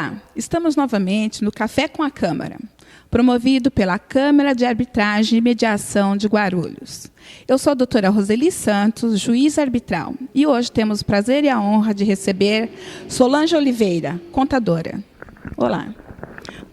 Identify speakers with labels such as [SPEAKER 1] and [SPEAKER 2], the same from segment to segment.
[SPEAKER 1] Olá, estamos novamente no Café com a Câmara, promovido pela Câmara de Arbitragem e Mediação de Guarulhos. Eu sou a doutora Roseli Santos, juíza arbitral, e hoje temos o prazer e a honra de receber Solange Oliveira, contadora. Olá.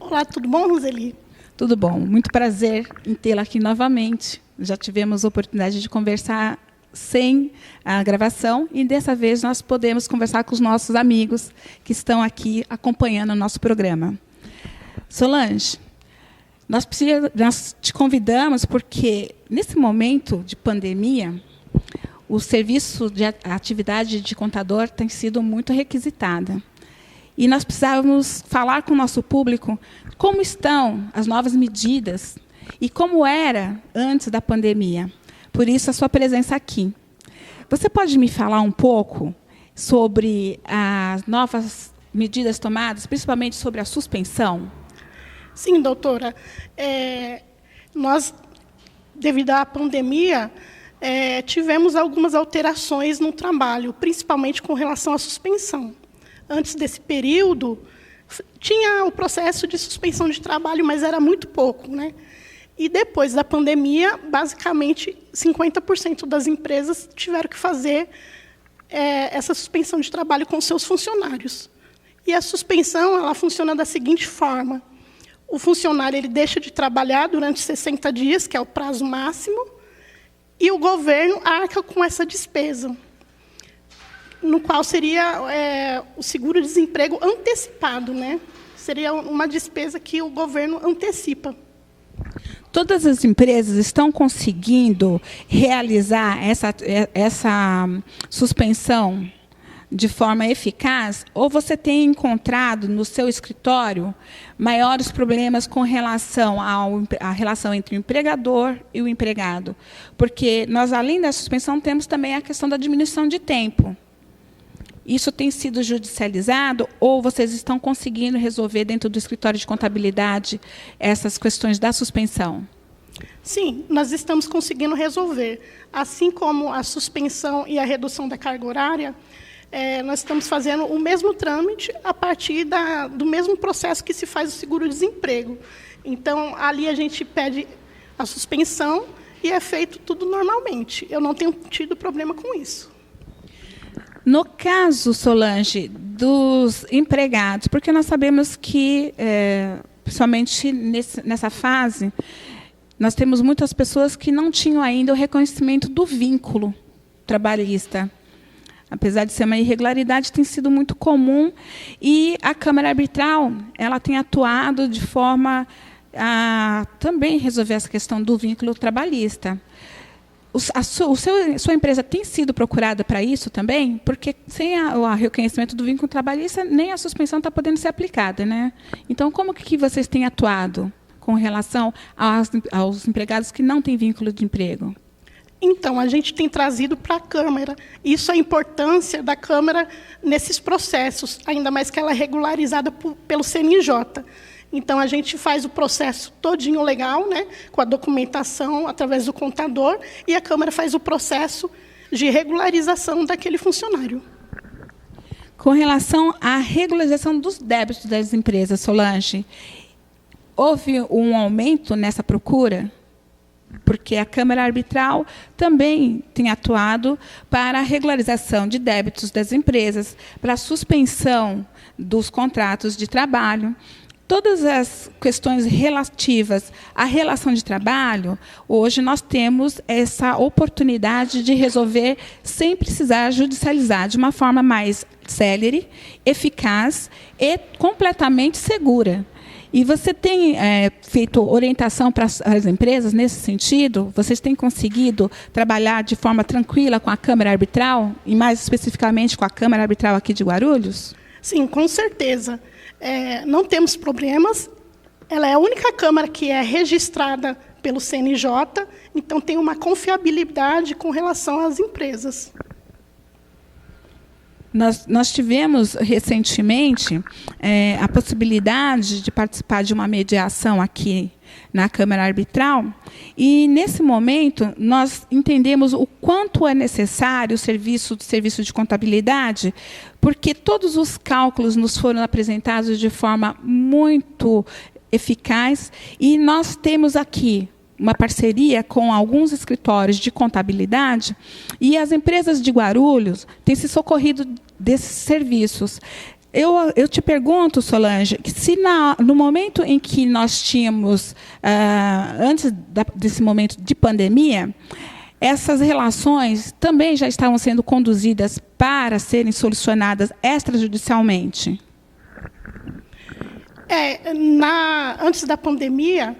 [SPEAKER 2] Olá, tudo bom, Roseli?
[SPEAKER 1] Tudo bom, muito prazer em tê-la aqui novamente. Já tivemos a oportunidade de conversar sem a gravação e dessa vez nós podemos conversar com os nossos amigos que estão aqui acompanhando o nosso programa. Solange, nós te convidamos porque nesse momento de pandemia o serviço de atividade de contador tem sido muito requisitada. E nós precisávamos falar com o nosso público como estão as novas medidas e como era antes da pandemia. Por isso, a sua presença aqui. Você pode me falar um pouco sobre as novas medidas tomadas, principalmente sobre a suspensão?
[SPEAKER 2] Sim, doutora. Nós, devido à pandemia, tivemos algumas alterações no trabalho, principalmente com relação à suspensão. Antes desse período, tinha o processo de suspensão de trabalho, mas era muito pouco, né? E depois da pandemia, basicamente, 50% das empresas tiveram que fazer essa suspensão de trabalho com seus funcionários. E a suspensão ela funciona da seguinte forma. O funcionário ele deixa de trabalhar durante 60 dias, que é o prazo máximo, e o governo arca com essa despesa, no qual seria o seguro-desemprego antecipado, né? Seria uma despesa que o governo antecipa.
[SPEAKER 1] Todas as empresas estão conseguindo realizar essa suspensão de forma eficaz? Ou você tem encontrado no seu escritório maiores problemas com relação à relação entre o empregador e o empregado? Porque nós, além da suspensão, temos também a questão da diminuição de tempo. Isso tem sido judicializado ou vocês estão conseguindo resolver dentro do escritório de contabilidade essas questões da suspensão?
[SPEAKER 2] Sim, nós estamos conseguindo resolver. Assim como a suspensão e a redução da carga horária, nós estamos fazendo o mesmo trâmite a partir do mesmo processo que se faz o seguro-desemprego. Então, ali a gente pede a suspensão e é feito tudo normalmente. Eu não tenho tido problema com isso.
[SPEAKER 1] No caso, Solange, dos empregados, porque nós sabemos que, principalmente nessa fase, nós temos muitas pessoas que não tinham ainda o reconhecimento do vínculo trabalhista. Apesar de ser uma irregularidade, tem sido muito comum. E a Câmara Arbitral ela tem atuado de forma a também resolver essa questão do vínculo trabalhista. Sua empresa tem sido procurada para isso também? Porque sem o reconhecimento do vínculo trabalhista, nem a suspensão está podendo ser aplicada, né? Então, como que vocês têm atuado com relação aos empregados que não têm vínculo de emprego?
[SPEAKER 2] Então, a gente tem trazido para a Câmara. Isso é a importância da Câmara nesses processos, ainda mais que ela é regularizada pelo CNJ. Então, a gente faz o processo todinho legal, né, com a documentação através do contador, e a Câmara faz o processo de regularização daquele funcionário.
[SPEAKER 1] Com relação à regularização dos débitos das empresas, Solange, houve um aumento nessa procura? Porque a Câmara Arbitral também tem atuado para a regularização de débitos das empresas, para a suspensão dos contratos de trabalho. Todas as questões relativas à relação de trabalho, hoje nós temos essa oportunidade de resolver sem precisar judicializar, de uma forma mais célere, eficaz e completamente segura. E você tem feito orientação para as empresas nesse sentido? Vocês têm conseguido trabalhar de forma tranquila com a Câmara Arbitral, e mais especificamente com a Câmara Arbitral aqui de Guarulhos?
[SPEAKER 2] Sim, com certeza. Não temos problemas. Ela é a única Câmara que é registrada pelo CNJ, então tem uma confiabilidade com relação às empresas.
[SPEAKER 1] Nós tivemos, recentemente, a possibilidade de participar de uma mediação aqui na Câmara Arbitral, e, nesse momento, nós entendemos o quanto é necessário o serviço de contabilidade, porque todos os cálculos nos foram apresentados de forma muito eficaz, e nós temos aqui uma parceria com alguns escritórios de contabilidade, e as empresas de Guarulhos têm se socorrido desses serviços. Eu te pergunto, Solange, se no momento em que nós tínhamos, antes desse momento de pandemia, essas relações também já estavam sendo conduzidas para serem solucionadas extrajudicialmente?
[SPEAKER 2] Antes da pandemia,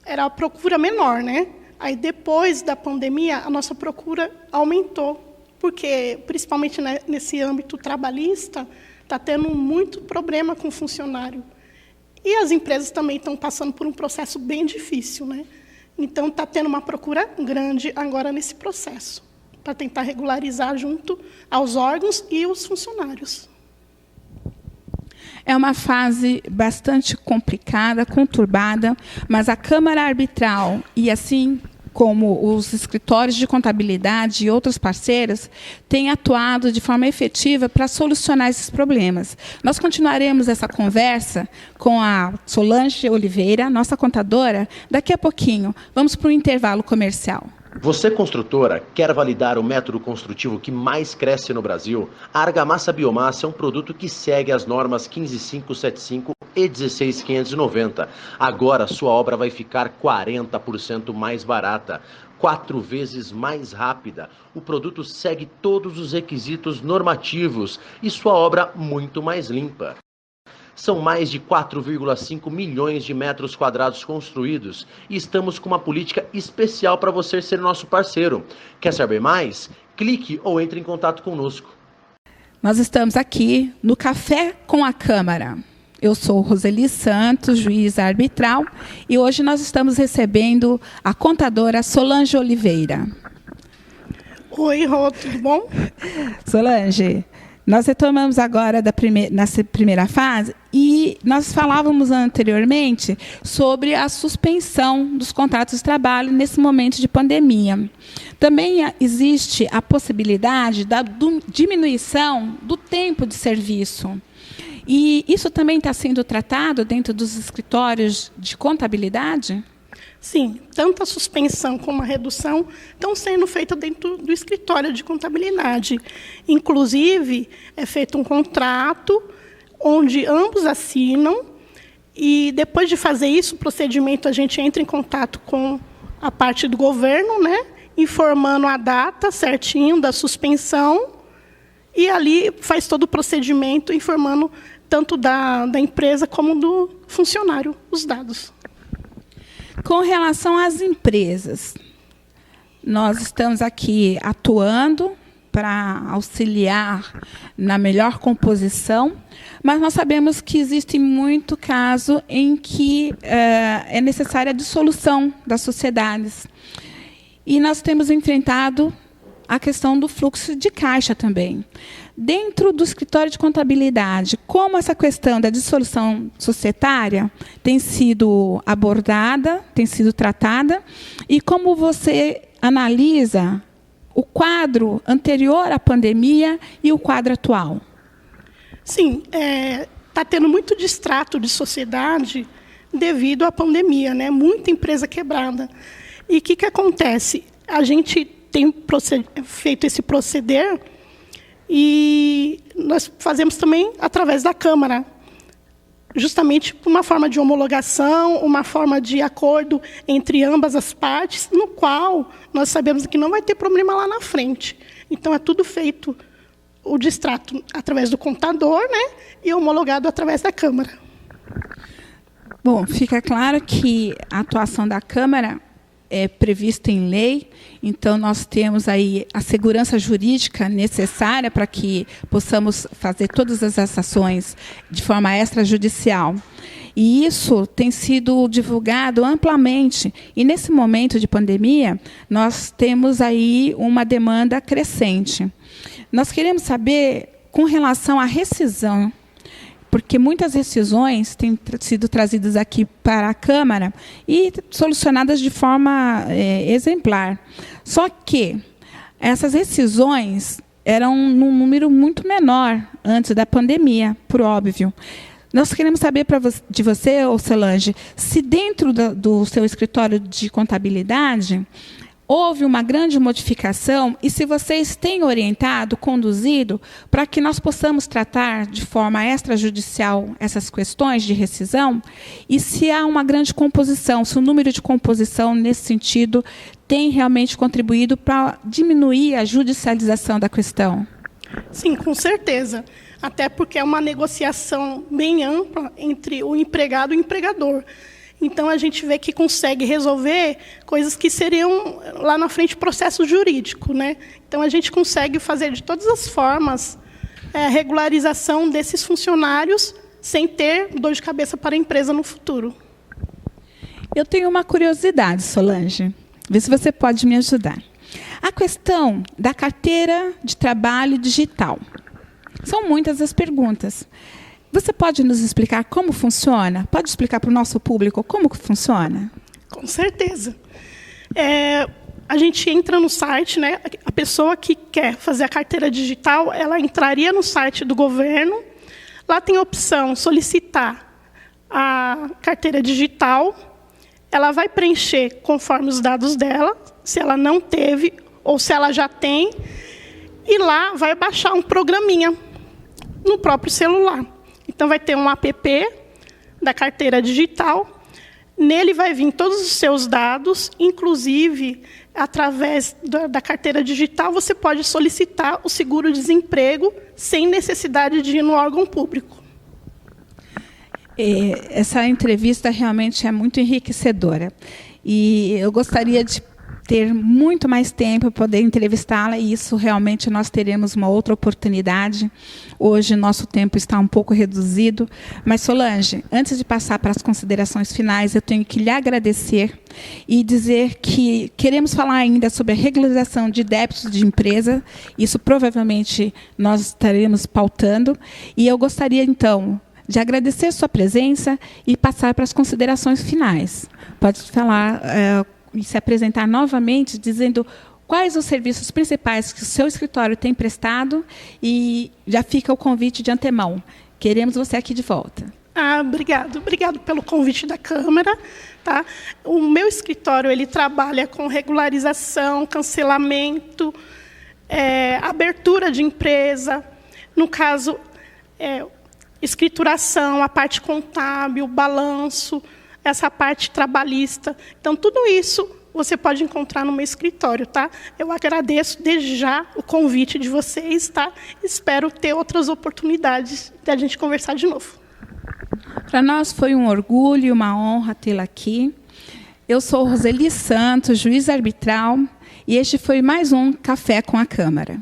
[SPEAKER 2] era a procura menor, né? Aí, depois da pandemia, a nossa procura aumentou, porque, principalmente nesse âmbito trabalhista, está tendo muito problema com o funcionário. E as empresas também estão passando por um processo bem difícil, né? Então, está tendo uma procura grande agora nesse processo, para tentar regularizar junto aos órgãos e os funcionários.
[SPEAKER 1] É uma fase bastante complicada, conturbada, mas a Câmara Arbitral, e assim como os escritórios de contabilidade e outros parceiros, têm atuado de forma efetiva para solucionar esses problemas. Nós continuaremos essa conversa com a Solange Oliveira, nossa contadora, daqui a pouquinho. Vamos para um intervalo comercial.
[SPEAKER 3] Você, construtora, quer validar o método construtivo que mais cresce no Brasil? A Argamassa Biomassa é um produto que segue as normas 15575 e 16590. Agora, sua obra vai ficar 40% mais barata, 4 vezes mais rápida. O produto segue todos os requisitos normativos e sua obra muito mais limpa. São mais de 4,5 milhões de metros quadrados construídos e estamos com uma política especial para você ser nosso parceiro. Quer saber mais? Clique ou entre em contato conosco.
[SPEAKER 1] Nós estamos aqui no Café com a Câmara. Eu sou Roseli Santos, juíza arbitral, e hoje nós estamos recebendo a contadora Solange Oliveira.
[SPEAKER 2] Oi, Rô, tudo bom?
[SPEAKER 1] Solange, nós retomamos agora nessa primeira fase, e nós falávamos anteriormente sobre a suspensão dos contratos de trabalho nesse momento de pandemia. Também existe a possibilidade da diminuição do tempo de serviço. E isso também está sendo tratado dentro dos escritórios de contabilidade?
[SPEAKER 2] Sim, tanto a suspensão como a redução estão sendo feitas dentro do escritório de contabilidade. Inclusive, é feito um contrato onde ambos assinam, e depois de fazer isso, o procedimento, a gente entra em contato com a parte do governo, né, informando a data certinho da suspensão, e ali faz todo o procedimento, informando tanto da empresa como do funcionário os dados.
[SPEAKER 1] Com relação às empresas, nós estamos aqui atuando para auxiliar na melhor composição, mas nós sabemos que existe muito caso em que é necessária a dissolução das sociedades. E nós temos enfrentado a questão do fluxo de caixa também. Dentro do escritório de contabilidade, como essa questão da dissolução societária tem sido abordada, tem sido tratada, e como você analisa o quadro anterior à pandemia e o quadro atual?
[SPEAKER 2] Sim, está tendo muito distrato de sociedade devido à pandemia, né? Muita empresa quebrada. E o que acontece? A gente tem feito esse proceder, e nós fazemos também através da Câmara, justamente por uma forma de homologação, uma forma de acordo entre ambas as partes, no qual nós sabemos que não vai ter problema lá na frente. Então, é tudo feito, o distrato através do contador, né, e homologado através da Câmara.
[SPEAKER 1] Bom, fica claro que a atuação da Câmara é prevista em lei, então nós temos aí a segurança jurídica necessária para que possamos fazer todas as ações de forma extrajudicial. E isso tem sido divulgado amplamente. E nesse momento de pandemia, nós temos aí uma demanda crescente. Nós queremos saber com relação à rescisão, porque muitas rescisões têm sido trazidas aqui para a Câmara e solucionadas de forma exemplar. Só que essas rescisões eram num número muito menor antes da pandemia, por óbvio. Nós queremos saber de você, Solange, se dentro do seu escritório de contabilidade houve uma grande modificação e se vocês têm orientado, conduzido, para que nós possamos tratar de forma extrajudicial essas questões de rescisão e se há uma grande composição, se o número de composição nesse sentido tem realmente contribuído para diminuir a judicialização da questão.
[SPEAKER 2] Sim, com certeza. Até porque é uma negociação bem ampla entre o empregado e o empregador. Então, a gente vê que consegue resolver coisas que seriam, lá na frente, processo jurídico, né? Então, a gente consegue fazer, de todas as formas, a regularização desses funcionários sem ter dor de cabeça para a empresa no futuro.
[SPEAKER 1] Eu tenho uma curiosidade, Solange. Vê se você pode me ajudar. A questão da carteira de trabalho digital. São muitas as perguntas. Você pode nos explicar como funciona? Pode explicar para o nosso público como que funciona?
[SPEAKER 2] Com certeza. A gente entra no site, né? A pessoa que quer fazer a carteira digital, ela entraria no site do governo. Lá tem a opção solicitar a carteira digital. Ela vai preencher conforme os dados dela, se ela não teve ou se ela já tem. E lá vai baixar um programinha no próprio celular. Então, vai ter um app da carteira digital. Nele vai vir todos os seus dados, inclusive, através da carteira digital, você pode solicitar o seguro-desemprego sem necessidade de ir no órgão público.
[SPEAKER 1] Essa entrevista realmente é muito enriquecedora. E eu gostaria de ter muito mais tempo para poder entrevistá-la, e isso realmente nós teremos uma outra oportunidade. Hoje nosso tempo está um pouco reduzido, mas Solange, antes de passar para as considerações finais, eu tenho que lhe agradecer e dizer que queremos falar ainda sobre a regularização de débitos de empresa, isso provavelmente nós estaremos pautando, e eu gostaria então de agradecer sua presença e passar para as considerações finais. Pode falar e se apresentar novamente, dizendo quais os serviços principais que o seu escritório tem prestado, e já fica o convite de antemão. Queremos você aqui de volta.
[SPEAKER 2] Obrigado. Obrigado pelo convite da Câmara. Tá? O meu escritório ele trabalha com regularização, cancelamento, abertura de empresa, no caso, escrituração, a parte contábil, balanço, essa parte trabalhista. Então, tudo isso você pode encontrar no meu escritório, tá? Eu agradeço desde já o convite de vocês, tá? Espero ter outras oportunidades de a gente conversar de novo.
[SPEAKER 1] Para nós foi um orgulho e uma honra tê-la aqui. Eu sou Roseli Santos, juiz arbitral, e este foi mais um Café com a Câmara.